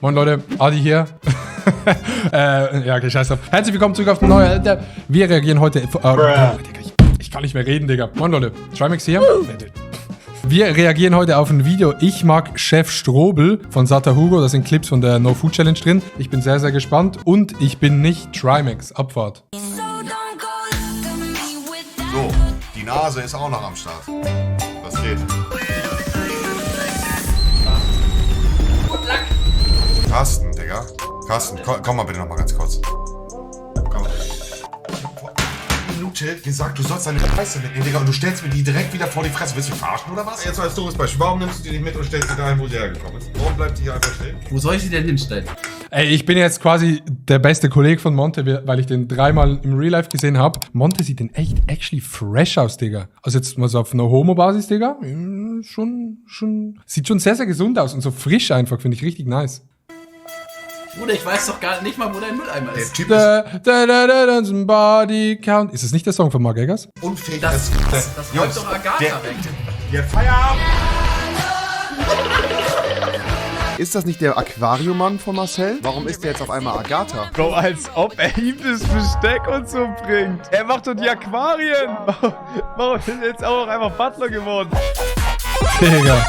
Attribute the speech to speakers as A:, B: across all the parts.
A: Moin Leute, Adi hier. Ja, okay, scheiß drauf. Herzlich willkommen zurück auf den neuen. Wir reagieren heute. Ich kann nicht mehr reden, Digga. Moin Leute, Trimax hier. Wir reagieren heute auf ein Video. Ich mag Chef Strobel von Sata Hugo. Da sind Clips von der No Food Challenge drin. Ich bin sehr, sehr gespannt. Und ich bin nicht Trimax. Abfahrt.
B: So, die Nase ist auch noch am Start. Was geht? Carsten, Digga. Carsten, komm mal bitte noch mal ganz kurz. Komm. Minute gesagt, du sollst deine Scheiße mitnehmen, Digga, und du stellst mir die direkt wieder vor die Fresse. Willst du verarschen oder was? Jetzt als dummes Beispiel. Warum nimmst du die nicht mit und stellst sie dahin, wo sie hergekommen ist? Warum bleibt die hier einfach stehen?
C: Wo soll ich sie denn hinstellen?
A: Ey, ich bin jetzt quasi der beste Kollege von Monte, weil ich den dreimal im Real Life gesehen habe. Monte sieht den echt actually fresh aus, Digga. Also jetzt mal so auf einer Homo-Basis, Digga. Sieht schon sehr, sehr gesund aus und so frisch einfach, finde ich richtig nice.
C: Bruder, ich weiß doch gar nicht mal, wo dein Mülleimer ist.
A: Body count. Ist das nicht der Song von Mark Eggers?
B: Unfähig.
C: Das räumt doch Agatha weg.
B: Der Feierabend!
D: Ist das nicht der Aquariummann von Marcel? Warum ist der jetzt auf einmal Agatha?
E: Bro, als ob er ihm das Besteck und so bringt. Er macht doch die Aquarien. Warum ist er jetzt auch einfach Butler geworden?
A: Digga.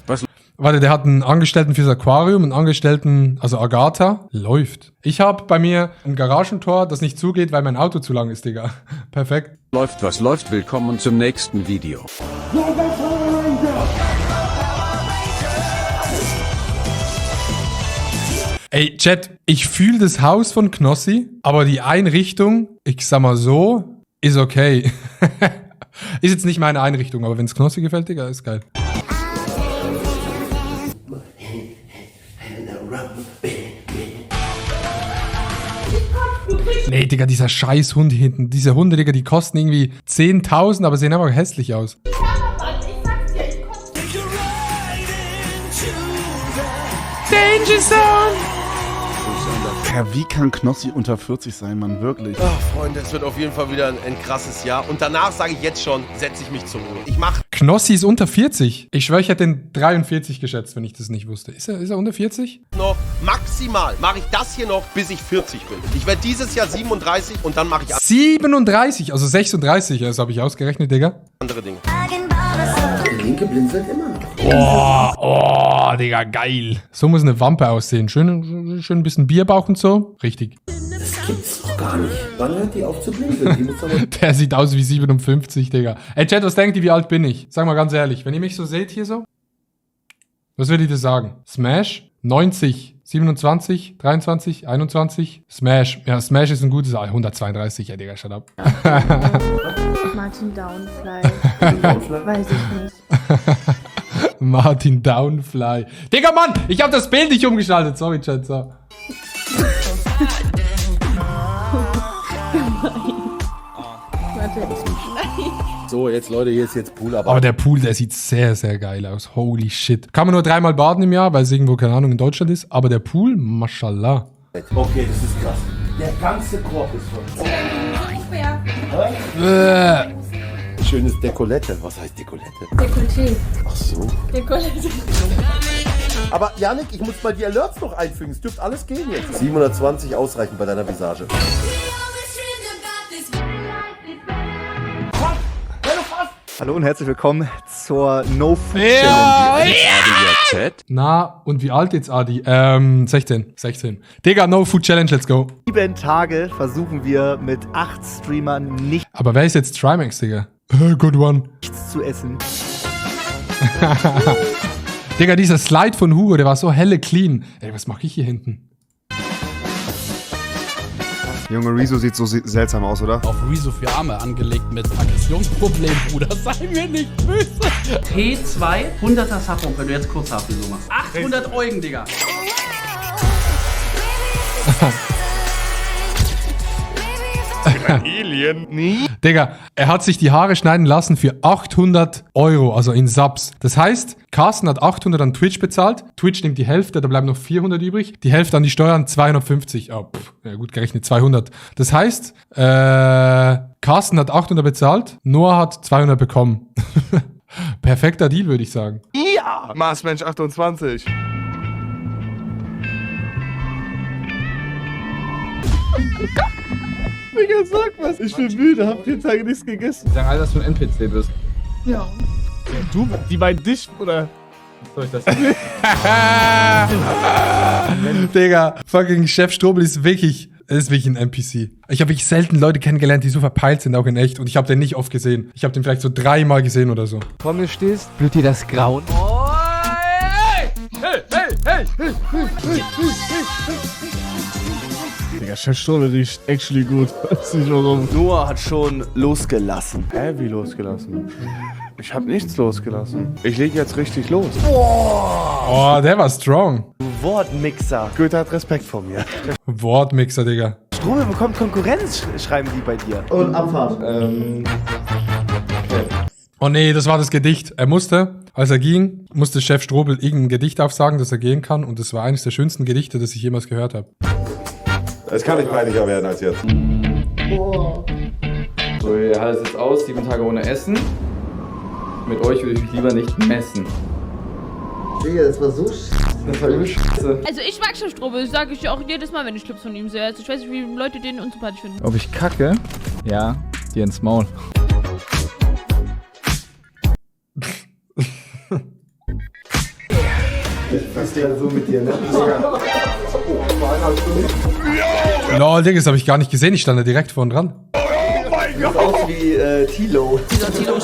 D: Was?
A: Warte, der hat einen Angestellten fürs Aquarium, einen Angestellten, also Agatha. Läuft. Ich habe bei mir ein Garagentor, das nicht zugeht, weil mein Auto zu lang ist, Digga. Perfekt.
F: Läuft, was läuft. Willkommen zum nächsten Video.
A: Ey, Chat, ich fühle das Haus von Knossi, aber die Einrichtung, ich sag mal so, ist okay. Ist jetzt nicht meine Einrichtung, aber wenn es Knossi gefällt, Digga, ist geil. Nee, Digga, dieser scheiß Hund hinten. Diese Hunde, Digga, die kosten irgendwie 10.000, aber sehen einfach hässlich aus. Danger Zone!
D: Ja, wie kann Knossi unter 40 sein, Mann? Wirklich.
G: Ach, Freunde, es wird auf jeden Fall wieder ein krasses Jahr. Und danach sage ich jetzt schon, setze ich mich zur Ruhe. Ich mache
A: Knossi ist unter 40. Ich schwöre, ich hätte den 43 geschätzt, wenn ich das nicht wusste. Ist er unter 40?
G: noch maximal, mache ich das hier noch, bis ich 40 bin. Ich werde dieses Jahr 37 und dann mache ich
A: 37, also 36, das habe ich ausgerechnet, Digga.
G: andere Dinge.
H: Der linke blinzelt immer noch.
A: Oh, Digga, geil. So muss eine Wampe aussehen. Schön ein bisschen Bierbauch und so. Richtig.
H: Das gibt's doch gar nicht. Wann hört die auf zu blinzeln? Die muss aber
A: Der sieht aus wie 57, Digga. Ey, Chat, was denkt ihr, wie alt bin ich? Sag mal ganz ehrlich, wenn ihr mich so seht hier so, was würdet ihr sagen? Smash? 90, 27, 23, 21? Smash. Ja, Smash ist ein gutes Alter. 132, ja, Digga, shut up.
I: Martin Downfly. Weiß ich nicht.
A: Martin Downfly. Digga, Mann, ich hab das Bild nicht umgeschaltet. Sorry, Chat. So.
H: so, jetzt Leute, hier ist jetzt Pool,
A: Aber der Pool, der sieht sehr, sehr geil aus. Holy shit. Kann man nur 3-mal baden im Jahr, weil es irgendwo, keine Ahnung, in Deutschland ist. Aber der Pool, mashallah.
H: Okay, das ist krass. Der ganze Korb ist voll. Schönes Dekolette. Was heißt Dekolette?
I: Dekolleté.
H: Ach so.
I: Dekolleté.
H: Aber Janik, ich muss mal die Alerts noch einfügen. Es dürfte alles gehen jetzt. 720 ausreichen bei deiner Visage.
E: Hallo und herzlich willkommen zur No Food
F: Chat.
A: Na, und wie alt jetzt, Adi? 16. Digga, No Food Challenge, let's go.
E: 7 Tage versuchen wir mit 8 Streamern nichts
A: Aber wer ist jetzt Trimax, Digga? Good one.
E: zu essen.
A: Digga, dieser Slide von Hugo, der war so helle clean. Ey, was mache ich hier hinten?
D: Junge, Rezo sieht so seltsam aus, oder?
C: Auf Rezo für Arme angelegt mit Aggressionsproblem, Bruder. Sei mir nicht böse. P2, 100er Saffron, wenn du jetzt Kurzhaarfrisur machst. 800 Eugen, Digga.
E: Alien? Nee.
A: Digga, er hat sich die Haare schneiden lassen für 800 €, also in Subs. Das heißt, Carsten hat 800 an Twitch bezahlt. Twitch nimmt die Hälfte, da bleiben noch 400 übrig. Die Hälfte an die Steuern, 250. Oh, ja, gut gerechnet, 200. Das heißt, Carsten hat 800 bezahlt, Noah hat 200 bekommen. Perfekter Deal, würde ich sagen.
E: Ja! Marsmensch 28. Digga, sag was. Ich bin müde, hab 4 Tage nichts gegessen.
J: Die sagen alle, dass du ein NPC bist.
I: Ja.
E: Du, die meinen dich, oder?
J: Was soll ich das
A: Digga, fucking Chef Strobel ist wirklich ein NPC. Ich habe wirklich selten Leute kennengelernt, die so verpeilt sind, auch in echt. Und ich habe den nicht oft gesehen. Ich habe den vielleicht so 3-mal gesehen oder so.
J: vor mir stehst, blüht dir das Grauen.
E: Digga, Chef Strobel riecht actually gut. Weiß nicht warum.
H: Noah hat schon losgelassen.
E: Wie losgelassen? Ich hab nichts losgelassen. Ich leg jetzt richtig los.
A: Oh, der war strong.
H: Du Wortmixer.
E: Goethe hat Respekt vor mir.
A: Wortmixer, Digga.
H: Strobel bekommt Konkurrenz, schreiben die bei dir. Und Abfahrt.
A: Oh nee, das war das Gedicht. Er musste, als er ging, musste Chef Strobel irgendein Gedicht aufsagen, dass er gehen kann. Und das war eines der schönsten Gedichte, das ich jemals gehört habe.
B: Es kann nicht peinlicher werden als jetzt.
J: So, ihr haltet jetzt aus, 7 Tage ohne Essen. Mit euch würde ich mich lieber nicht messen.
H: Digga, das war so
J: Das war übel scheiße.
I: Also ich mag Chef Strobel, das sage ich ja auch jedes Mal, wenn ich Clips von ihm sehe. Also ich weiß nicht, wie Leute den unsympathisch finden.
J: Ob ich kacke? Ja, dir ins Maul.
H: Was ist denn so mit dir, ne?
A: Lol, Digga, das habe ich gar nicht gesehen. Ich stand da direkt vorn dran.
H: Sieht aus wie Tilo. Dieser Tilo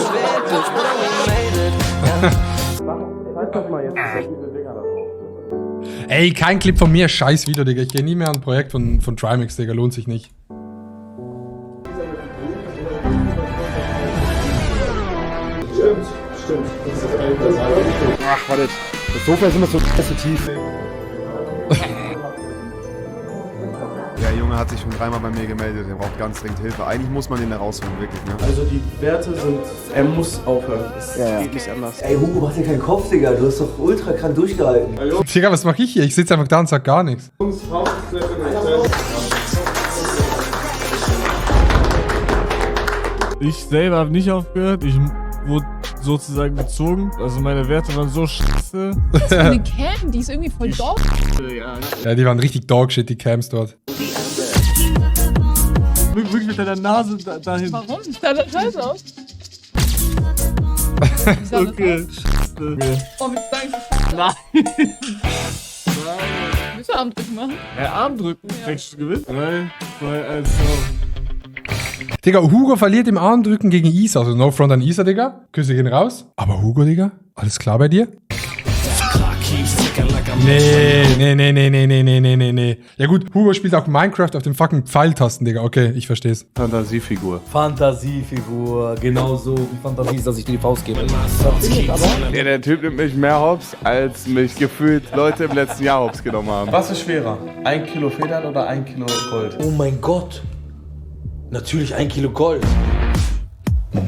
A: Ey, kein Clip von mir. Scheiß Video, Digga. Ich gehe nie mehr an ein Projekt von Trimax, Digga. Lohnt sich nicht.
H: Stimmt. Ach, warte. Das Sofa ist immer so tief.
D: Der Junge hat sich schon 3-mal bei mir gemeldet, der braucht ganz dringend Hilfe. Eigentlich muss man den da rausholen, wirklich, ne?
E: Also die Werte sind... Er muss aufhören. Es geht nicht anders.
H: Ey, Hugo, mach dir keinen Kopf, Digga. Du hast doch ultra krank durchgehalten.
A: Digga, was mache ich hier? Ich sitze einfach da und sag gar nichts.
E: Ich selber habe nicht aufgehört. Ich wurde sozusagen gezogen. Also meine Werte waren so scheiße.
I: Eine Cam, die ist irgendwie voll doof.
A: Ja, die waren richtig Dogshit, die Cams dort.
E: Wirklich mit deiner Nase dahin.
I: Warum? Sah das scheiße aus? Wie sah das aus? Oh, mit deinem
E: Nein.
I: Willst du Armdrücken machen?
E: Armdrücken. Kriegst du Gewinn? 3, 2, 1, go.
A: Digga, Hugo verliert im Armdrücken gegen Isa. Also no front an Isa, Digga. Küsse gehen raus. Aber Hugo, Digga, alles klar bei dir? Nee. Ja gut, Hugo spielt auch Minecraft auf den fucking Pfeiltasten, Digga. Okay, ich versteh's.
E: Fantasiefigur.
H: Fantasieffigur. Genauso wie Fantasie ist, dass ich dir die Faust gebe.
E: Ja, der Typ nimmt mich mehr hops, als mich gefühlt Leute im letzten Jahr hops genommen haben.
K: Was ist schwerer? 1 Kilo Federn oder 1 Kilo Gold?
H: Oh mein Gott. Natürlich 1 Kilo Gold.
K: Nein.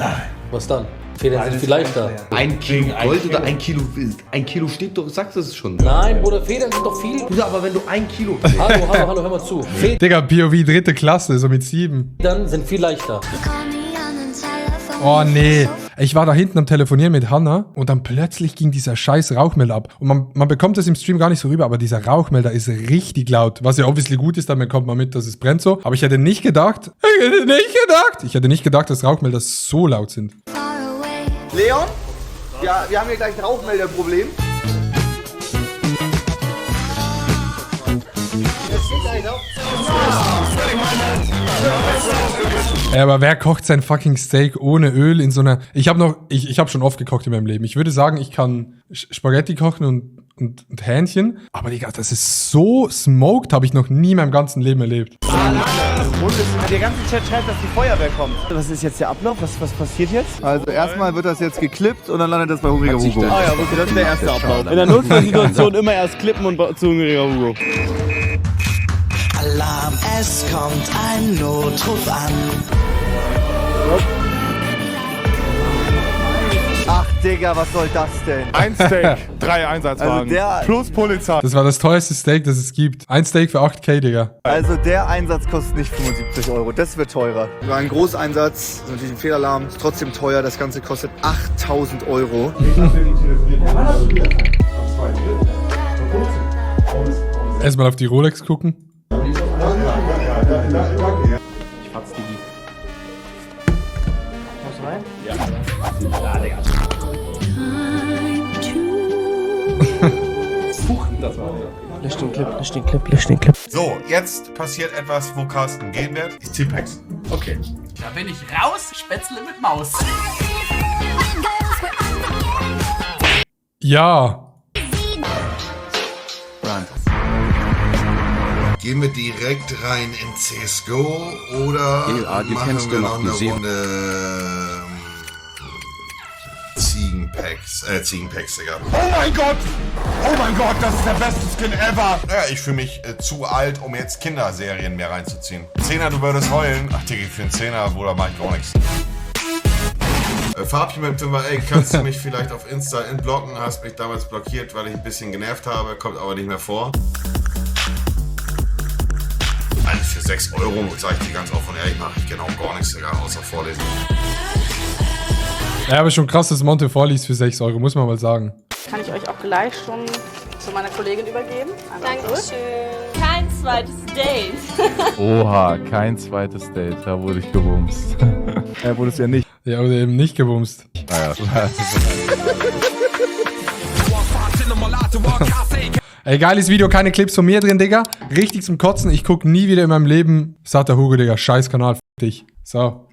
H: Was dann? Federn sind viel leichter.
K: 1 Kilo Gold oder 1 Kilo Wild? 1 Kilo steht doch, sagst du es schon.
H: Nein, Bruder, Federn sind doch viel.
K: Bruder, aber wenn du 1 Kilo...
H: Hallo, hör mal zu.
A: Digga, POV 3. Klasse, so mit 7.
H: Federn sind viel leichter.
A: Oh nee. Ich war da hinten am Telefonieren mit Hannah und dann plötzlich ging dieser scheiß Rauchmelder ab. Und man bekommt das im Stream gar nicht so rüber, aber dieser Rauchmelder ist richtig laut. Was ja obviously gut ist, dann bekommt man mit, dass es brennt so. Aber ich hätte nicht gedacht, dass Rauchmelder so laut sind.
H: Leon? Ja, wir haben hier gleich ein Rauchmelderproblem.
A: Aber wer kocht sein fucking Steak ohne Öl in so einer... Ich habe schon oft gekocht in meinem Leben. Ich würde sagen, ich kann Spaghetti kochen und Hähnchen. Aber Digga, das ist so smoked, habe ich noch nie in meinem ganzen Leben erlebt.
H: Der ganze Chat schreibt, dass die Feuerwehr kommt. Was ist jetzt der Ablauf? Was passiert jetzt?
D: Also erstmal wird das jetzt geklippt und dann landet das bei Hungriger Hugo.
H: Ah ja, okay, das ist der erste Ablauf.
E: In der Notfallsituation immer erst klippen und zu Hungriger Hugo.
L: Alarm, es kommt ein Notruf an.
H: Ach Digga, was soll das denn?
E: 1 Steak, 3 Einsatzwagen,
H: Also
E: plus Polizei.
A: Das war das teuerste Steak, das es gibt. Ein Steak für 8K, Digga.
H: Also der Einsatz kostet nicht 75 €, das wird teurer.
D: War ein Großeinsatz, natürlich ein Fehlalarm, ist trotzdem teuer, das Ganze kostet 8.000 €.
A: Erstmal auf die Rolex gucken.
B: Danke, ja.
J: Ich fatz die lieb.
C: Muss rein?
J: Ja. Ja, Digga. Huch, das war der.
C: Lösch den Clip, lösch den Clip, lösch den Clip.
B: So, jetzt passiert etwas, wo Carsten gehen wird. Ich zieh Packs.
C: Okay. Da bin ich raus, Spätzle mit Maus.
A: Ja.
B: Gehen wir direkt rein in CSGO oder
F: LA, die
B: machen
F: kennst
B: wir
F: du
B: noch
F: noch,
B: eine
F: die sieben.
B: Runde Ziegenpacks, Digga. Oh mein Gott, das ist der beste Skin ever! Ja, ich fühle mich zu alt, um jetzt Kinderserien mehr reinzuziehen. 10er, du würdest heulen. Ach, Digga, für einen 10er, Bruder, mach ich gar nichts. Fabchen mit Timber, ey, kannst du mich vielleicht auf Insta entblocken? Hast mich damals blockiert, weil ich ein bisschen genervt habe, kommt aber nicht mehr vor. Also für 6 Euro, sag ich dir ganz offen und ehrlich, mache ich genau gar nichts, Digga, außer vorlesen.
A: Ja, aber schon krass, dass Monte vorliest für 6 Euro, muss man mal sagen.
M: Kann ich euch auch gleich schon zu meiner Kollegin übergeben? Dankeschön.
I: Kein zweites Date.
E: Oha, kein zweites Date. Da wurde ich gebumst. Wurde es ja nicht.
A: Ja, oder eben nicht gebumst.
E: Naja,
A: Ey, geiles Video, keine Clips von mir drin, Digga. Richtig zum Kotzen, ich guck nie wieder in meinem Leben. Sagt der Hugo, Digga, scheiß Kanal, f dich. So.